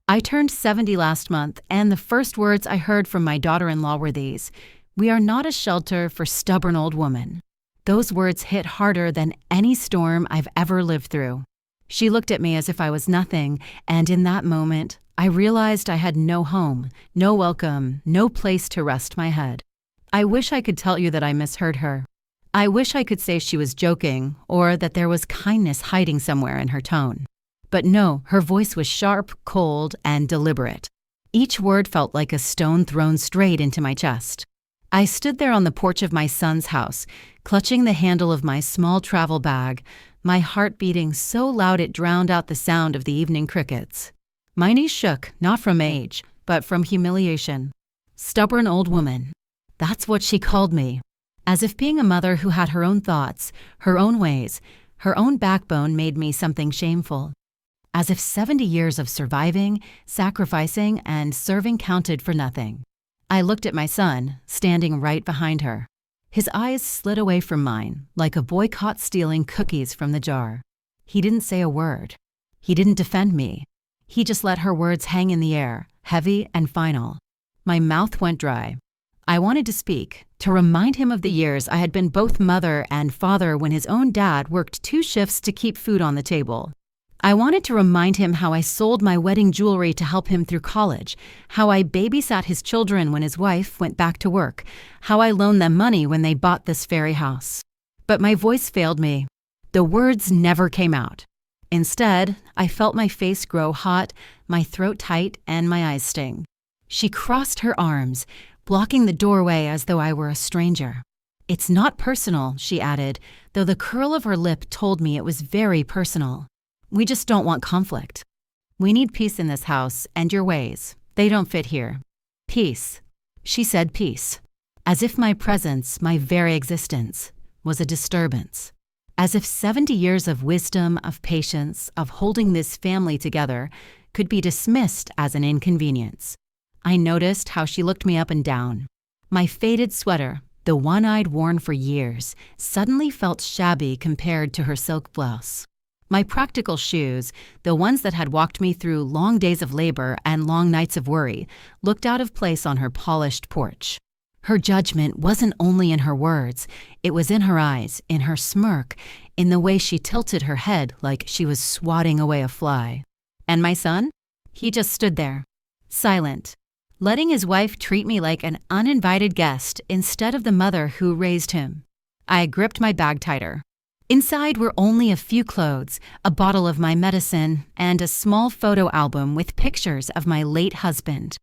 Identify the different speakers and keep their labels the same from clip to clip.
Speaker 1: I turned 70 last month, and the first words I heard from my daughter-in-law were these: "We are not a shelter for stubborn old women." Those words hit harder than any storm I've ever lived through. She looked at me as if I was nothing, and in that moment, I realized I had no home, no welcome, no place to rest my head. I wish I could tell you that I misheard her. I wish I could say she was joking, or that there was kindness hiding somewhere in her tone. But no, her voice was sharp, cold, and deliberate. Each word felt like a stone thrown straight into my chest. I stood there on the porch of my son's house, clutching the handle of my small travel bag, my heart beating so loud it drowned out the sound of the evening crickets. My knees shook, not from age, but from humiliation. Stubborn old woman. That's what she called me. As if being a mother who had her own thoughts, her own ways, her own backbone made me something shameful. As if 70 years of surviving, sacrificing, and serving counted for nothing. I looked at my son, standing right behind her. His eyes slid away from mine, like a boy caught stealing cookies from the jar. He didn't say a word. He didn't defend me. He just let her words hang in the air, heavy and final. My mouth went dry. I wanted to speak, to remind him of the years I had been both mother and father when his own dad worked 2 shifts to keep food on the table. I wanted to remind him how I sold my wedding jewelry to help him through college, how I babysat his children when his wife went back to work, how I loaned them money when they bought this fairy house. But my voice failed me. The words never came out. Instead, I felt my face grow hot, my throat tight, and my eyes sting. She crossed her arms, blocking the doorway as though I were a stranger. "It's not personal," she added, though the curl of her lip told me it was very personal. "We just don't want conflict. We need peace in this house, and your ways, they don't fit here." Peace. She said peace. As if my presence, my very existence, was a disturbance. As if 70 years of wisdom, of patience, of holding this family together could be dismissed as an inconvenience. I noticed how she looked me up and down. My faded sweater, the one I'd worn for years, suddenly felt shabby compared to her silk blouse. My practical shoes, the ones that had walked me through long days of labor and long nights of worry, looked out of place on her polished porch. Her judgment wasn't only in her words, it was in her eyes, in her smirk, in the way she tilted her head like she was swatting away a fly. And my son? He just stood there, silent, letting his wife treat me like an uninvited guest instead of the mother who raised him. I gripped my bag tighter. Inside were only a few clothes, a bottle of my medicine, and a small photo album with pictures of my late husband.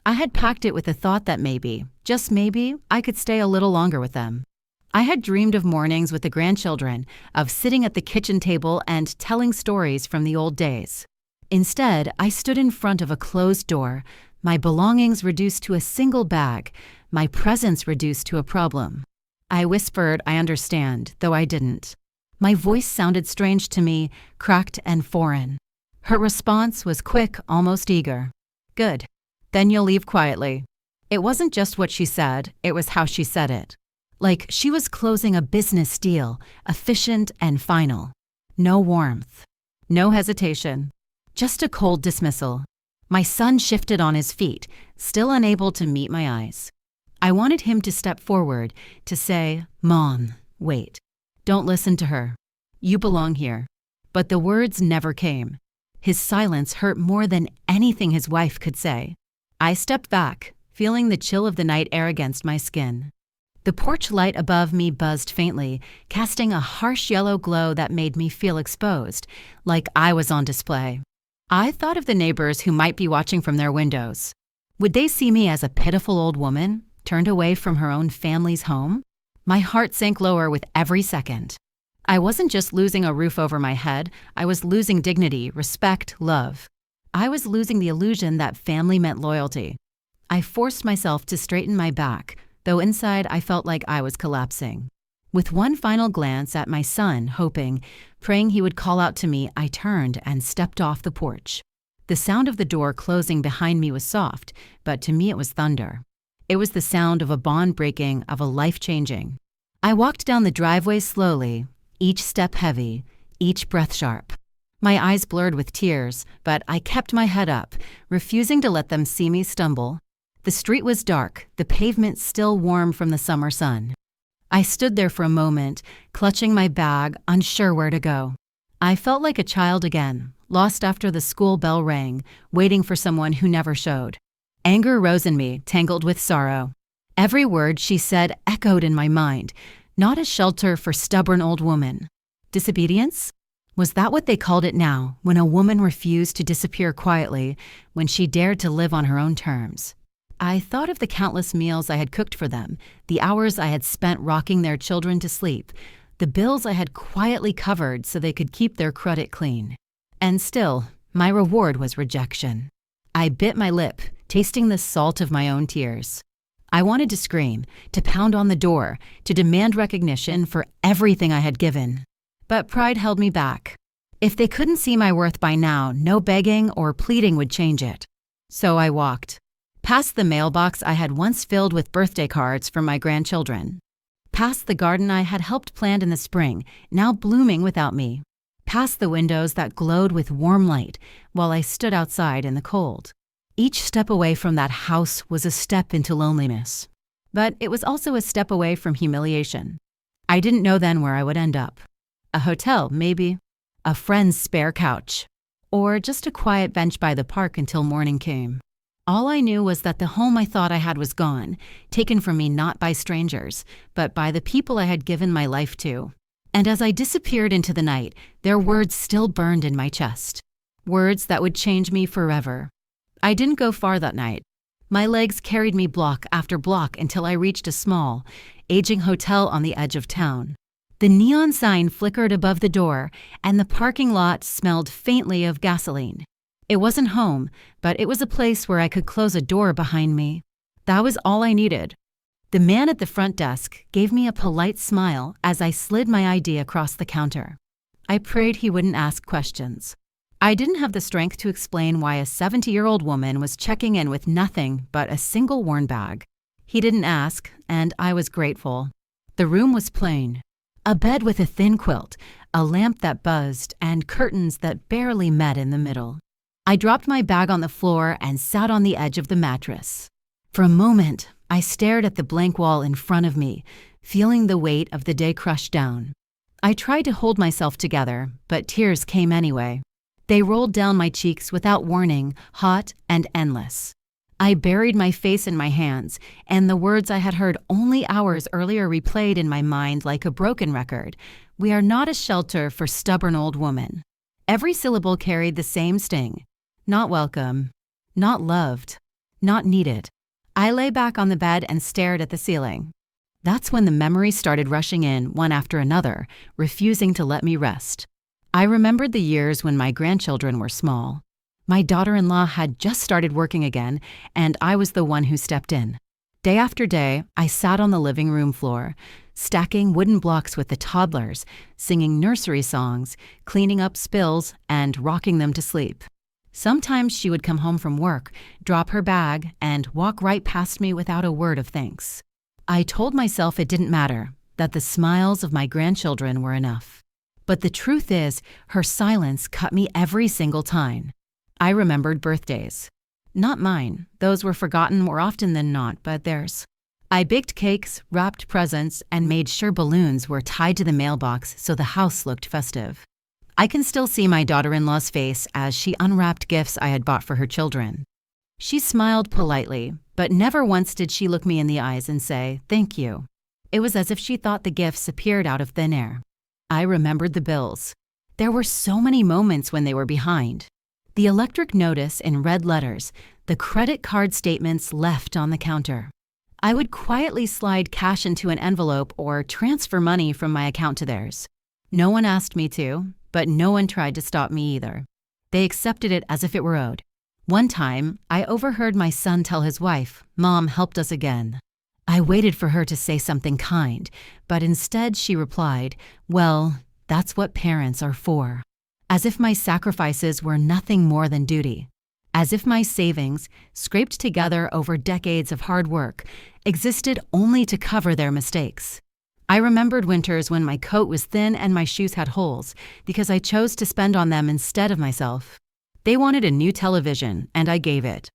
Speaker 1: I had packed it with the thought that maybe, just maybe, I could stay a little longer with them. I had dreamed of mornings with the grandchildren, of sitting at the kitchen table and telling stories from the old days. Instead, I stood in front of a closed door, my belongings reduced to a single bag, my presence reduced to a problem. I whispered, "I understand," though I didn't. My voice sounded strange to me, cracked and foreign. Her response was quick, almost eager. "Good. Then you'll leave quietly." It wasn't just what she said, it was how she said it. Like she was closing a business deal, efficient and final. No warmth. No hesitation. Just a cold dismissal. My son shifted on his feet, still unable to meet my eyes. I wanted him to step forward, to say, "Mom, wait. Don't listen to her. You belong here." But the words never came. His silence hurt more than anything his wife could say. I stepped back, feeling the chill of the night air against my skin. The porch light above me buzzed faintly, casting a harsh yellow glow that made me feel exposed, like I was on display. I thought of the neighbors who might be watching from their windows. Would they see me as a pitiful old woman, turned away from her own family's home? My heart sank lower with every second. I wasn't just losing a roof over my head, I was losing dignity, respect, love. I was losing the illusion that family meant loyalty. I forced myself to straighten my back, though inside I felt like I was collapsing. With one final glance at my son, hoping, praying he would call out to me, I turned and stepped off the porch. The sound of the door closing behind me was soft, but to me it was thunder. It was the sound of a bond breaking, of a life changing. I walked down the driveway slowly, each step heavy, each breath sharp. My eyes blurred with tears, but I kept my head up, refusing to let them see me stumble. The street was dark, the pavement still warm from the summer sun. I stood there for a moment, clutching my bag, unsure where to go. I felt like a child again, lost after the school bell rang, waiting for someone who never showed. Anger rose in me, tangled with sorrow. Every word she said echoed in my mind. Not a shelter for stubborn old women. Disobedience? Was that what they called it now, when a woman refused to disappear quietly, when she dared to live on her own terms? I thought of the countless meals I had cooked for them, the hours I had spent rocking their children to sleep, the bills I had quietly covered so they could keep their credit clean. And still, my reward was rejection. I bit my lip, tasting the salt of my own tears. I wanted to scream, to pound on the door, to demand recognition for everything I had given. But pride held me back. If they couldn't see my worth by now, no begging or pleading would change it. So I walked. Past the mailbox I had once filled with birthday cards for my grandchildren. Past the garden I had helped plant in the spring, now blooming without me. Past the windows that glowed with warm light while I stood outside in the cold. Each step away from that house was a step into loneliness. But it was also a step away from humiliation. I didn't know then where I would end up. A hotel, maybe. A friend's spare couch. Or just a quiet bench by the park until morning came. All I knew was that the home I thought I had was gone, taken from me not by strangers, but by the people I had given my life to. And as I disappeared into the night, their words still burned in my chest. Words that would change me forever. I didn't go far that night. My legs carried me block after block until I reached a small, aging hotel on the edge of town. The neon sign flickered above the door, and the parking lot smelled faintly of gasoline. It wasn't home, but it was a place where I could close a door behind me. That was all I needed. The man at the front desk gave me a polite smile as I slid my ID across the counter. I prayed he wouldn't ask questions. I didn't have the strength to explain why a 70-year-old woman was checking in with nothing but a single worn bag. He didn't ask, and I was grateful. The room was plain. A bed with a thin quilt, a lamp that buzzed, and curtains that barely met in the middle. I dropped my bag on the floor and sat on the edge of the mattress. For a moment, I stared at the blank wall in front of me, feeling the weight of the day crush down. I tried to hold myself together, but tears came anyway. They rolled down my cheeks without warning, hot and endless. I buried my face in my hands, and the words I had heard only hours earlier replayed in my mind like a broken record. We are not a shelter for stubborn old women. Every syllable carried the same sting. Not welcome. Not loved. Not needed. I lay back on the bed and stared at the ceiling. That's when the memories started rushing in, one after another, refusing to let me rest. I remembered the years when my grandchildren were small. My daughter-in-law had just started working again, and I was the one who stepped in. Day after day, I sat on the living room floor, stacking wooden blocks with the toddlers, singing nursery songs, cleaning up spills, and rocking them to sleep. Sometimes she would come home from work, drop her bag, and walk right past me without a word of thanks. I told myself it didn't matter, that the smiles of my grandchildren were enough. But the truth is, her silence cut me every single time. I remembered birthdays. Not mine. Those were forgotten more often than not, but theirs. I baked cakes, wrapped presents, and made sure balloons were tied to the mailbox so the house looked festive. I can still see my daughter-in-law's face as she unwrapped gifts I had bought for her children. She smiled politely, but never once did she look me in the eyes and say, "Thank you." It was as if she thought the gifts appeared out of thin air. I remembered the bills. There were so many moments when they were behind. The electric notice in red letters, the credit card statements left on the counter. I would quietly slide cash into an envelope or transfer money from my account to theirs. No one asked me to, but no one tried to stop me either. They accepted it as if it were owed. One time, I overheard my son tell his wife, "Mom helped us again." I waited for her to say something kind, but instead she replied, "Well, that's what parents are for." As if my sacrifices were nothing more than duty. As if my savings, scraped together over decades of hard work, existed only to cover their mistakes. I remembered winters when my coat was thin and my shoes had holes because I chose to spend on them instead of myself. They wanted a new television, and I gave it.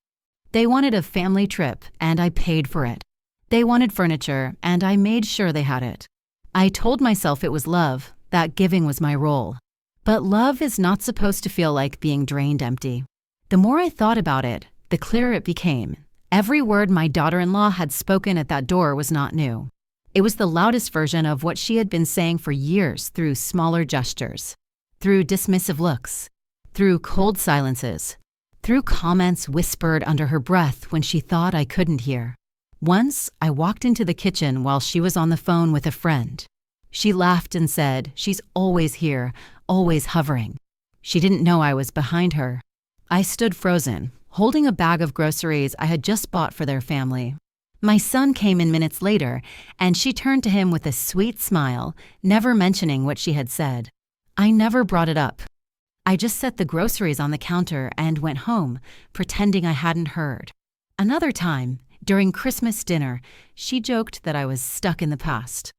Speaker 1: They wanted a family trip, and I paid for it. They wanted furniture, and I made sure they had it. I told myself it was love, that giving was my role. But love is not supposed to feel like being drained empty. The more I thought about it, the clearer it became. Every word my daughter-in-law had spoken at that door was not new. It was the loudest version of what she had been saying for years through smaller gestures, through dismissive looks, through cold silences, through comments whispered under her breath when she thought I couldn't hear. Once, I walked into the kitchen while she was on the phone with a friend. She laughed and said, "She's always here, always hovering." She didn't know I was behind her. I stood frozen, holding a bag of groceries I had just bought for their family. My son came in minutes later, and she turned to him with a sweet smile, never mentioning what she had said. I never brought it up. I just set the groceries on the counter and went home, pretending I hadn't heard. Another time, during Christmas dinner, she joked that I was stuck in the past.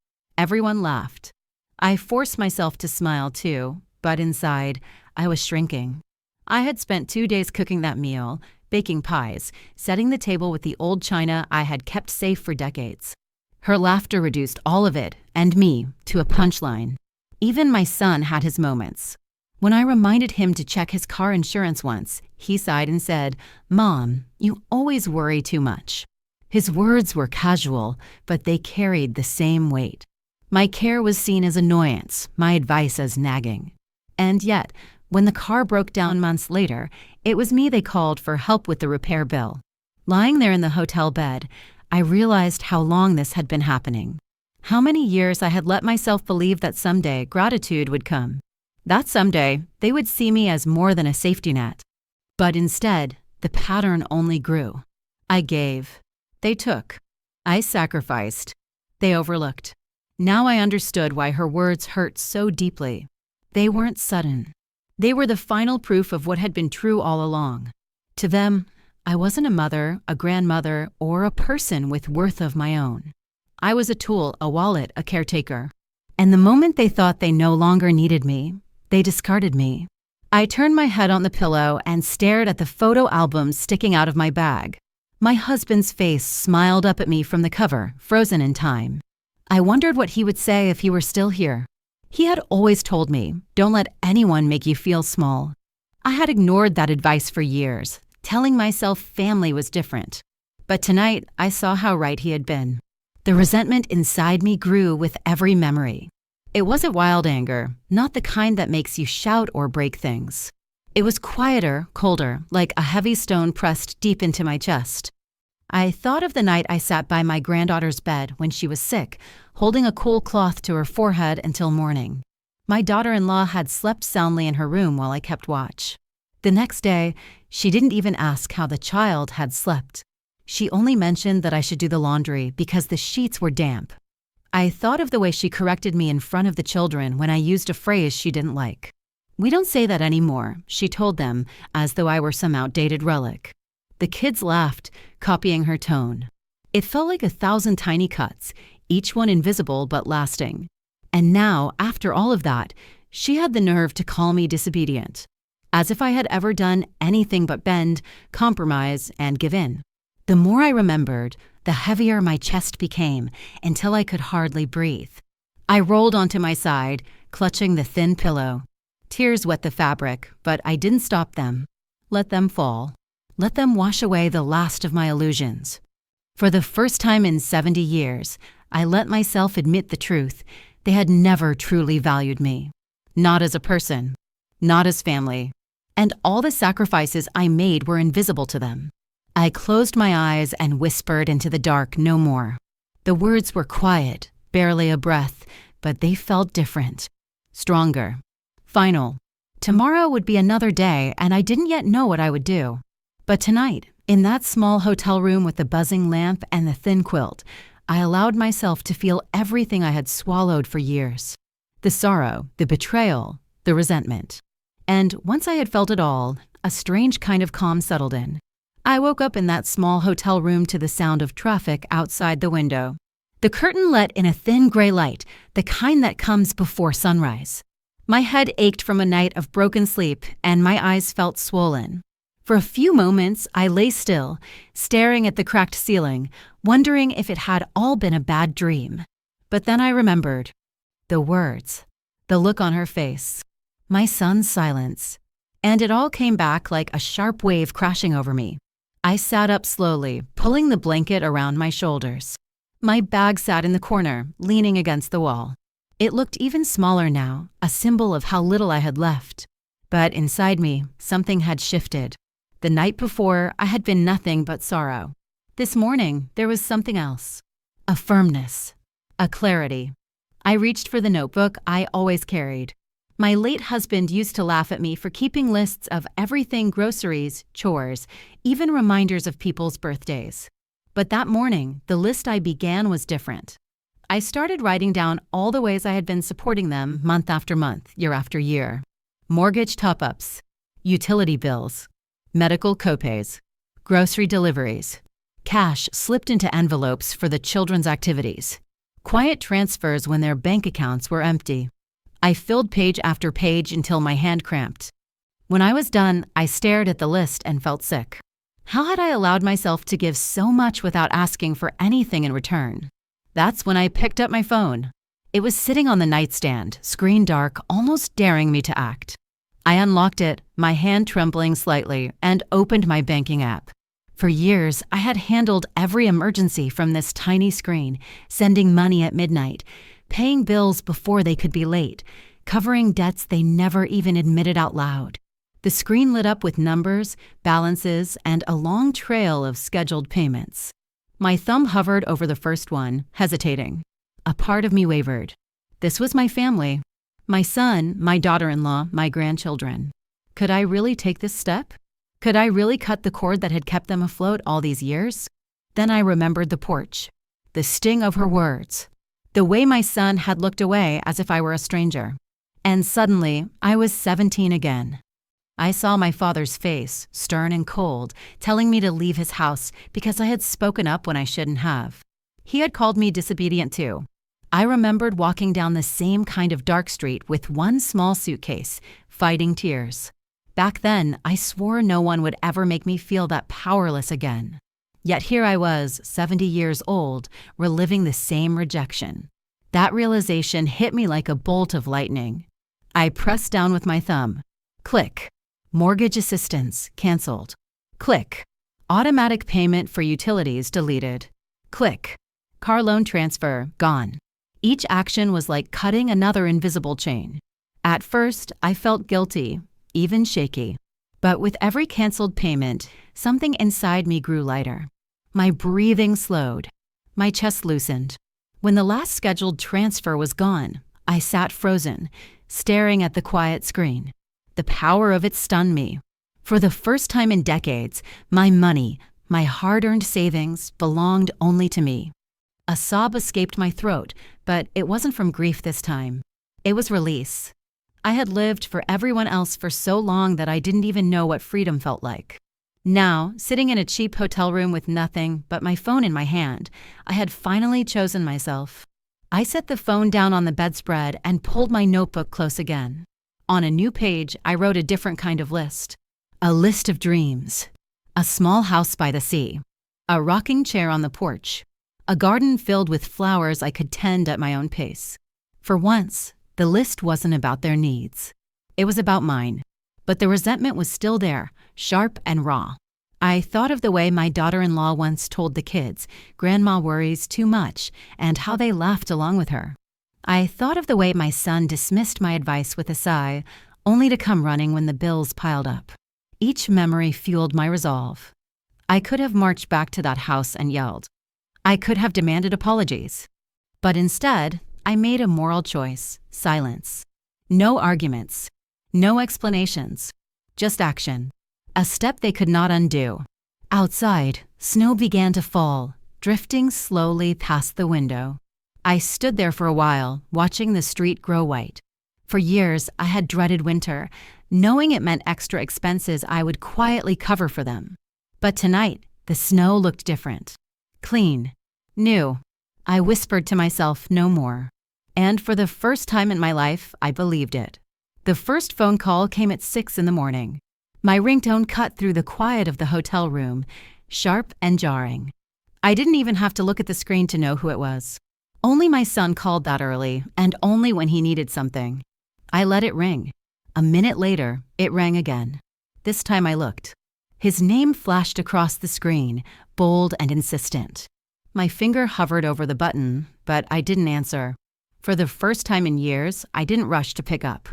Speaker 1: Everyone laughed. I forced myself to smile too, but inside, I was shrinking. I had spent 2 days cooking that meal, baking pies, setting the table with the old china I had kept safe for decades. Her laughter reduced all of it, and me, to a punchline. Even my son had his moments. When I reminded him to check his car insurance once, he sighed and said, "Mom, you always worry too much." His words were casual, but they carried the same weight. My care was seen as annoyance, my advice as nagging. And yet, when the car broke down months later, it was me they called for help with the repair bill. Lying there in the hotel bed, I realized how long this had been happening. How many years I had let myself believe that someday gratitude would come. That someday, they would see me as more than a safety net. But instead, the pattern only grew. I gave. They took. I sacrificed. They overlooked. Now I understood why her words hurt so deeply. They weren't sudden. They were the final proof of what had been true all along. To them, I wasn't a mother, a grandmother, or a person with worth of my own. I was a tool, a wallet, a caretaker. And the moment they thought they no longer needed me, they discarded me. I turned my head on the pillow and stared at the photo albums sticking out of my bag. My husband's face smiled up at me from the cover, frozen in time. I wondered what he would say if he were still here. He had always told me, "Don't let anyone make you feel small." I had ignored that advice for years, telling myself family was different. But tonight, I saw how right he had been. The resentment inside me grew with every memory. It wasn't wild anger, not the kind that makes you shout or break things. It was quieter, colder, like a heavy stone pressed deep into my chest. I thought of the night I sat by my granddaughter's bed when she was sick, holding a cool cloth to her forehead until morning. My daughter-in-law had slept soundly in her room while I kept watch. The next day, she didn't even ask how the child had slept. She only mentioned that I should do the laundry because the sheets were damp. I thought of the way she corrected me in front of the children when I used a phrase she didn't like. "We don't say that anymore," she told them, as though I were some outdated relic. The kids laughed, copying her tone. It felt like 1,000 tiny cuts, each one invisible but lasting. And now, after all of that, she had the nerve to call me disobedient, as if I had ever done anything but bend, compromise, and give in. The more I remembered, the heavier my chest became until I could hardly breathe. I rolled onto my side, clutching the thin pillow. Tears wet the fabric, but I didn't stop them. Let them fall. Let them wash away the last of my illusions. For the first time in 70 years, I let myself admit the truth. They had never truly valued me. Not as a person. Not as family. And all the sacrifices I made were invisible to them. I closed my eyes and whispered into the dark no more. The words were quiet, barely a breath, but they felt different. Stronger. Final. Tomorrow would be another day, and I didn't yet know what I would do. But tonight, in that small hotel room with the buzzing lamp and the thin quilt, I allowed myself to feel everything I had swallowed for years. The sorrow, the betrayal, the resentment. And once I had felt it all, a strange kind of calm settled in. I woke up in that small hotel room to the sound of traffic outside the window. The curtain let in a thin gray light, the kind that comes before sunrise. My head ached from a night of broken sleep, and my eyes felt swollen. For a few moments, I lay still, staring at the cracked ceiling, wondering if it had all been a bad dream. But then I remembered. The words, the look on her face, my son's silence, and it all came back like a sharp wave crashing over me. I sat up slowly, pulling the blanket around my shoulders. My bag sat in the corner, leaning against the wall. It looked even smaller now, a symbol of how little I had left. But inside me, something had shifted. The night before, I had been nothing but sorrow. This morning, there was something else. A firmness. A clarity. I reached for the notebook I always carried. My late husband used to laugh at me for keeping lists of everything: groceries, chores, even reminders of people's birthdays. But that morning, the list I began was different. I started writing down all the ways I had been supporting them month after month, year after year. Mortgage top-ups, utility bills, medical copays, grocery deliveries, cash slipped into envelopes for the children's activities, quiet transfers when their bank accounts were empty. I filled page after page until my hand cramped. When I was done, I stared at the list and felt sick. How had I allowed myself to give so much without asking for anything in return? That's when I picked up my phone. It was sitting on the nightstand, screen dark, almost daring me to act. I unlocked it, my hand trembling slightly, and opened my banking app. For years, I had handled every emergency from this tiny screen, sending money at midnight, paying bills before they could be late, covering debts they never even admitted out loud. The screen lit up with numbers, balances, and a long trail of scheduled payments. My thumb hovered over the first one, hesitating. A part of me wavered. This was my family. My son, my daughter-in-law, my grandchildren. Could I really take this step? Could I really cut the cord that had kept them afloat all these years? Then I remembered the porch, the sting of her words, the way my son had looked away as if I were a stranger. And suddenly, I was 17 again. I saw my father's face, stern and cold, telling me to leave his house because I had spoken up when I shouldn't have. He had called me disobedient too. I remembered walking down the same kind of dark street with one small suitcase, fighting tears. Back then, I swore no one would ever make me feel that powerless again. Yet here I was, 70 years old, reliving the same rejection. That realization hit me like a bolt of lightning. I pressed down with my thumb. Click. Mortgage assistance canceled. Click. Automatic payment for utilities deleted. Click. Car loan transfer gone. Each action was like cutting another invisible chain. At first, I felt guilty, even shaky. But with every canceled payment, something inside me grew lighter. My breathing slowed. My chest loosened. When the last scheduled transfer was gone, I sat frozen, staring at the quiet screen. The power of it stunned me. For the first time in decades, my money, my hard-earned savings, belonged only to me. A sob escaped my throat, but it wasn't from grief this time. It was release. I had lived for everyone else for so long that I didn't even know what freedom felt like. Now, sitting in a cheap hotel room with nothing but my phone in my hand, I had finally chosen myself. I set the phone down on the bedspread and pulled my notebook close again. On a new page, I wrote a different kind of list. A list of dreams. A small house by the sea. A rocking chair on the porch. A garden filled with flowers I could tend at my own pace. For once, the list wasn't about their needs. It was about mine. But the resentment was still there, sharp and raw. I thought of the way my daughter-in-law once told the kids, Grandma worries too much, and how they laughed along with her. I thought of the way my son dismissed my advice with a sigh, only to come running when the bills piled up. Each memory fueled my resolve. I could have marched back to that house and yelled. I could have demanded apologies. But instead, I made a moral choice: silence. No arguments. No explanations. Just action. A step they could not undo. Outside, snow began to fall, drifting slowly past the window. I stood there for a while, watching the street grow white. For years, I had dreaded winter, knowing it meant extra expenses I would quietly cover for them. But tonight, the snow looked different. Clean. New. I whispered to myself, no more. And for the first time in my life, I believed it. The first phone call came at 6 in the morning. My ringtone cut through the quiet of the hotel room, sharp and jarring. I didn't even have to look at the screen to know who it was. Only my son called that early, and only when he needed something. I let it ring. A minute later, it rang again. This time I looked. His name flashed across the screen, bold and insistent. My finger hovered over the button, but I didn't answer. For the first time in years, I didn't rush to pick up.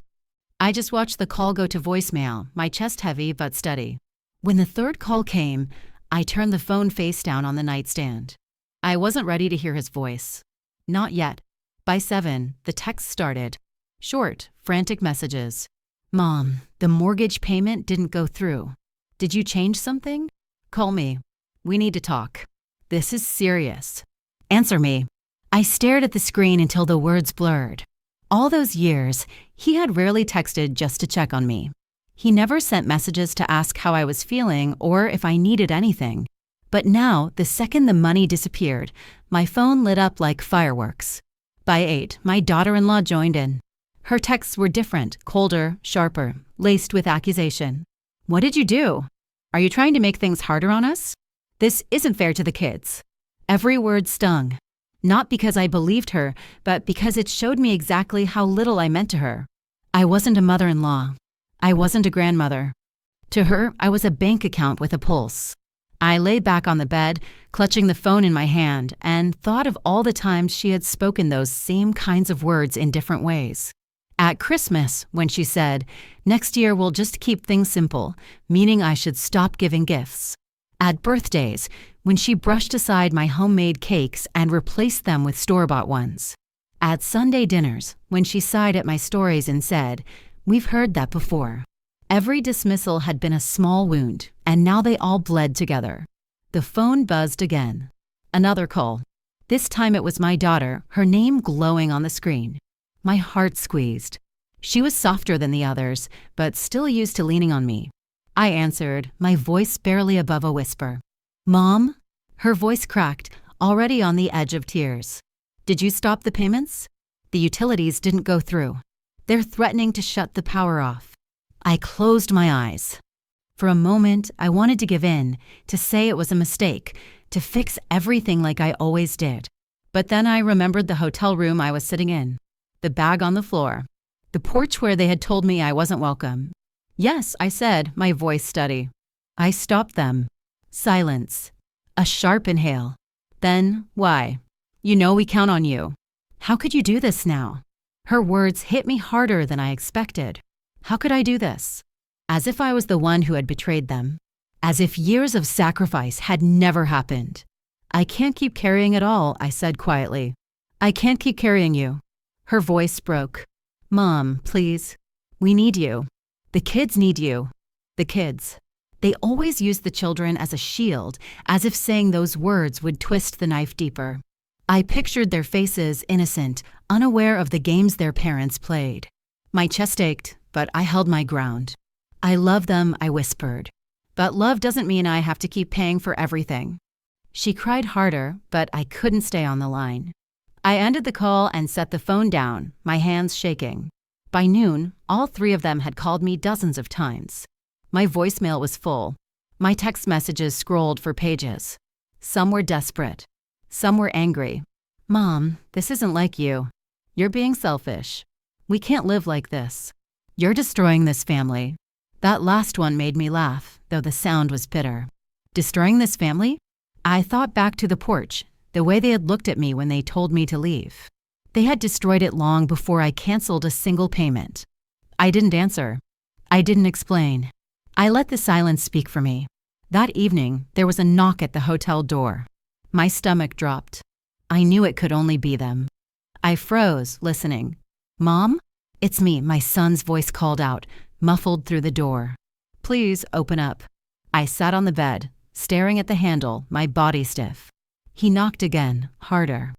Speaker 1: I just watched the call go to voicemail, my chest heavy but steady. When the third call came, I turned the phone face down on the nightstand. I wasn't ready to hear his voice. Not yet. By 7, the text started. Short, frantic messages. Mom, the mortgage payment didn't go through. Did you change something? Call me. We need to talk. This is serious. Answer me. I stared at the screen until the words blurred. All those years, he had rarely texted just to check on me. He never sent messages to ask how I was feeling or if I needed anything. But now, the second the money disappeared, my phone lit up like fireworks. By 8, my daughter-in-law joined in. Her texts were different, colder, sharper, laced with accusation. What did you do? Are you trying to make things harder on us? This isn't fair to the kids. Every word stung. Not because I believed her, but because it showed me exactly how little I meant to her. I wasn't a mother-in-law. I wasn't a grandmother. To her, I was a bank account with a pulse. I lay back on the bed, clutching the phone in my hand, and thought of all the times she had spoken those same kinds of words in different ways. At Christmas, when she said, "Next year we'll just keep things simple," meaning I should stop giving gifts. At birthdays, when she brushed aside my homemade cakes and replaced them with store-bought ones. At Sunday dinners, when she sighed at my stories and said, "We've heard that before." Every dismissal had been a small wound, and now they all bled together. The phone buzzed again. Another call. This time it was my daughter, her name glowing on the screen. My heart squeezed. She was softer than the others, but still used to leaning on me. I answered, my voice barely above a whisper. "Mom?" Her voice cracked, already on the edge of tears. "Did you stop the payments? The utilities didn't go through. They're threatening to shut the power off." I closed my eyes. For a moment, I wanted to give in, to say it was a mistake, to fix everything like I always did. But then I remembered the hotel room I was sitting in, the bag on the floor, the porch where they had told me I wasn't welcome. "Yes," I said, my voice steady. I stopped them. Silence. A sharp inhale. Then, "Why? You know we count on you. How could you do this now?" Her words hit me harder than I expected. How could I do this? As if I was the one who had betrayed them. As if years of sacrifice had never happened. "I can't keep carrying it all," I said quietly. "I can't keep carrying you." Her voice broke. "Mom, please. We need you. The kids need you. The kids." They always used the children as a shield, as if saying those words would twist the knife deeper. I pictured their faces innocent, unaware of the games their parents played. My chest ached, but I held my ground. "I love them," I whispered. "But love doesn't mean I have to keep paying for everything." She cried harder, but I couldn't stay on the line. I ended the call and set the phone down, my hands shaking. By noon, all 3 of them had called me dozens of times. My voicemail was full. My text messages scrolled for pages. Some were desperate. Some were angry. "Mom, this isn't like you. You're being selfish. We can't live like this. You're destroying this family." That last one made me laugh, though the sound was bitter. Destroying this family? I thought back to the porch, the way they had looked at me when they told me to leave. They had destroyed it long before I canceled a single payment. I didn't answer. I didn't explain. I let the silence speak for me. That evening, there was a knock at the hotel door. My stomach dropped. I knew it could only be them. I froze, listening. "Mom?" "It's me," my son's voice called out, muffled through the door. "Please open up." I sat on the bed, staring at the handle, my body stiff. He knocked again, harder.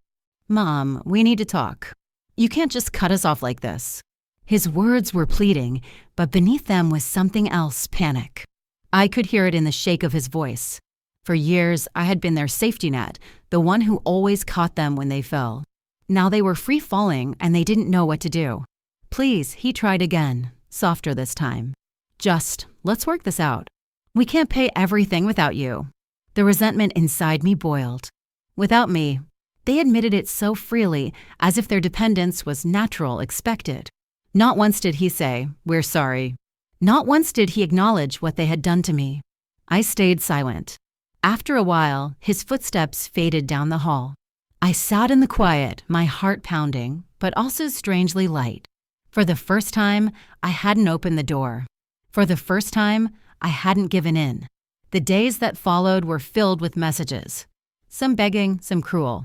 Speaker 1: "Mom, we need to talk. You can't just cut us off like this." His words were pleading, but beneath them was something else, panic. I could hear it in the shake of his voice. For years, I had been their safety net, the one who always caught them when they fell. Now they were free falling and they didn't know what to do. Please, he tried again, softer this time. Just, let's work this out. We can't pay everything without you. The resentment inside me boiled. Without me, they admitted it so freely, as if their dependence was natural, expected. Not once did he say, "We're sorry." Not once did he acknowledge what they had done to me. I stayed silent. After a while, his footsteps faded down the hall. I sat in the quiet, my heart pounding, but also strangely light. For the first time, I hadn't opened the door. For the first time, I hadn't given in. The days that followed were filled with messages. Some begging, some cruel.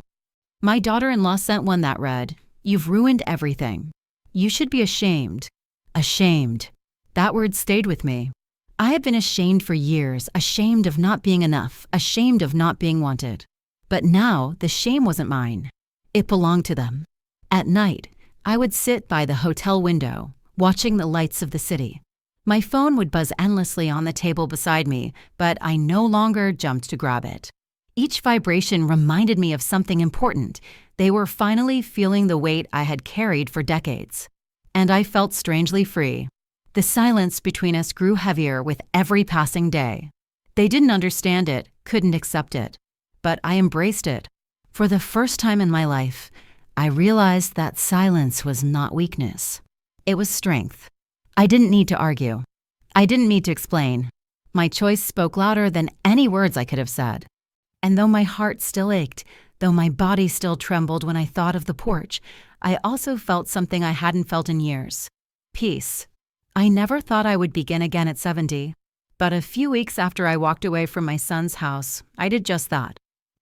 Speaker 1: My daughter-in-law sent one that read, "You've ruined everything. You should be ashamed." Ashamed. That word stayed with me. I had been ashamed for years, ashamed of not being enough, ashamed of not being wanted. But now, the shame wasn't mine. It belonged to them. At night, I would sit by the hotel window, watching the lights of the city. My phone would buzz endlessly on the table beside me, but I no longer jumped to grab it. Each vibration reminded me of something important. They were finally feeling the weight I had carried for decades. And I felt strangely free. The silence between us grew heavier with every passing day. They didn't understand it, couldn't accept it. But I embraced it. For the first time in my life, I realized that silence was not weakness. It was strength. I didn't need to argue. I didn't need to explain. My choice spoke louder than any words I could have said. And though my heart still ached, though my body still trembled when I thought of the porch, I also felt something I hadn't felt in years. Peace. I never thought I would begin again at 70. But a few weeks after I walked away from my son's house, I did just that.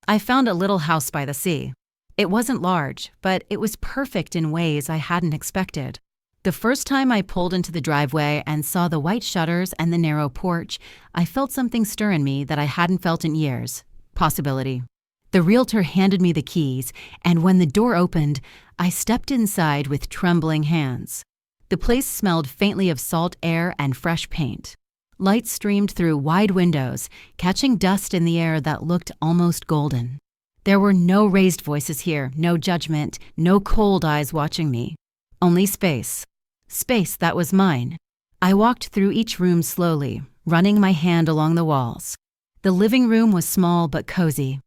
Speaker 1: I found a little house by the sea. It wasn't large, but it was perfect in ways I hadn't expected. The first time I pulled into the driveway and saw the white shutters and the narrow porch, I felt something stir in me that I hadn't felt in years. Possibility. The realtor handed me the keys, and when the door opened, I stepped inside with trembling hands. The place smelled faintly of salt air and fresh paint. Light streamed through wide windows, catching dust in the air that looked almost golden. There were no raised voices here, no judgment, no cold eyes watching me. Only space. Space that was mine. I walked through each room slowly, running my hand along the walls. The living room was small but cozy.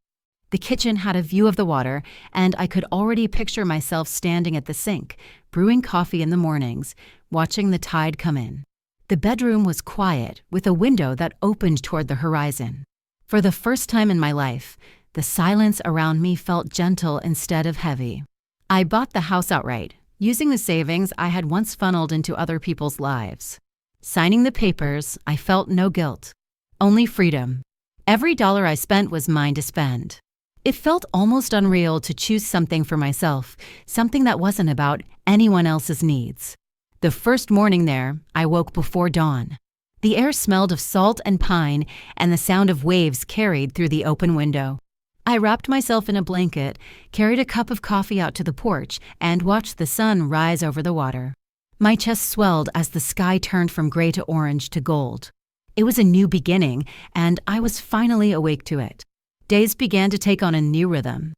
Speaker 1: The kitchen had a view of the water, and I could already picture myself standing at the sink, brewing coffee in the mornings, watching the tide come in. The bedroom was quiet, with a window that opened toward the horizon. For the first time in my life, the silence around me felt gentle instead of heavy. I bought the house outright, using the savings I had once funneled into other people's lives. Signing the papers, I felt no guilt, only freedom. Every dollar I spent was mine to spend. It felt almost unreal to choose something for myself, something that wasn't about anyone else's needs. The first morning there, I woke before dawn. The air smelled of salt and pine, and the sound of waves carried through the open window. I wrapped myself in a blanket, carried a cup of coffee out to the porch, and watched the sun rise over the water. My chest swelled as the sky turned from gray to orange to gold. It was a new beginning, and I was finally awake to it. Days began to take on a new rhythm.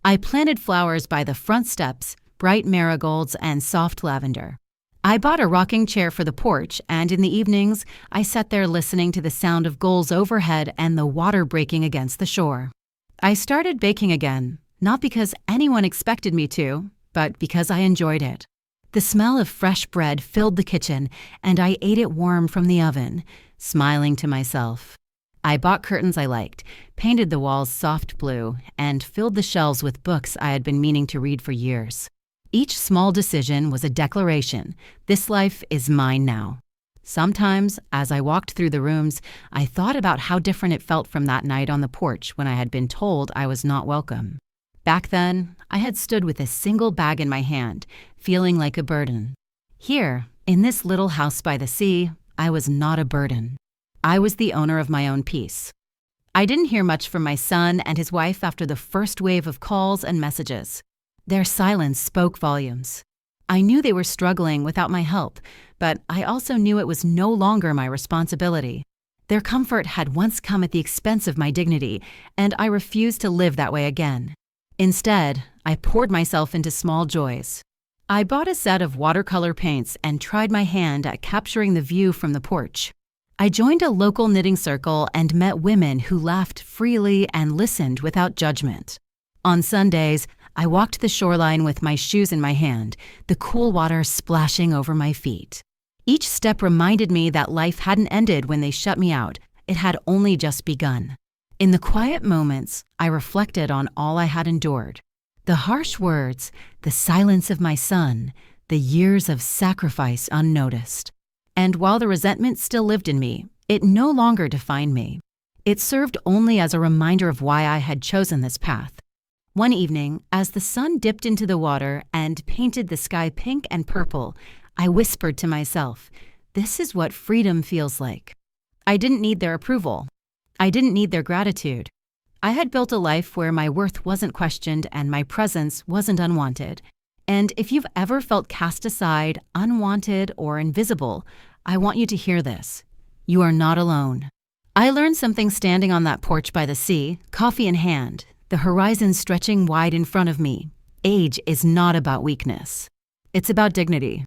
Speaker 1: I planted flowers by the front steps, bright marigolds and soft lavender. I bought a rocking chair for the porch, and in the evenings, I sat there listening to the sound of gulls overhead and the water breaking against the shore. I started baking again, not because anyone expected me to, but because I enjoyed it. The smell of fresh bread filled the kitchen, and I ate it warm from the oven, smiling to myself. I bought curtains I liked, painted the walls soft blue, and filled the shelves with books I had been meaning to read for years. Each small decision was a declaration. This life is mine now. Sometimes, as I walked through the rooms, I thought about how different it felt from that night on the porch when I had been told I was not welcome. Back then, I had stood with a single bag in my hand, feeling like a burden. Here, in this little house by the sea, I was not a burden. I was the owner of my own peace. I didn't hear much from my son and his wife after the first wave of calls and messages. Their silence spoke volumes. I knew they were struggling without my help, but I also knew it was no longer my responsibility. Their comfort had once come at the expense of my dignity, and I refused to live that way again. Instead, I poured myself into small joys. I bought a set of watercolor paints and tried my hand at capturing the view from the porch. I joined a local knitting circle and met women who laughed freely and listened without judgment. On Sundays, I walked the shoreline with my shoes in my hand, the cool water splashing over my feet. Each step reminded me that life hadn't ended when they shut me out. It had only just begun. In the quiet moments, I reflected on all I had endured. The harsh words, the silence of my son, the years of sacrifice unnoticed. And while the resentment still lived in me, it no longer defined me. It served only as a reminder of why I had chosen this path. One evening, as the sun dipped into the water and painted the sky pink and purple, I whispered to myself, "This is what freedom feels like." I didn't need their approval. I didn't need their gratitude. I had built a life where my worth wasn't questioned and my presence wasn't unwanted. And if you've ever felt cast aside, unwanted, or invisible, I want you to hear this. You are not alone. I learned something standing on that porch by the sea, coffee in hand, the horizon stretching wide in front of me. Age is not about weakness. It's about dignity.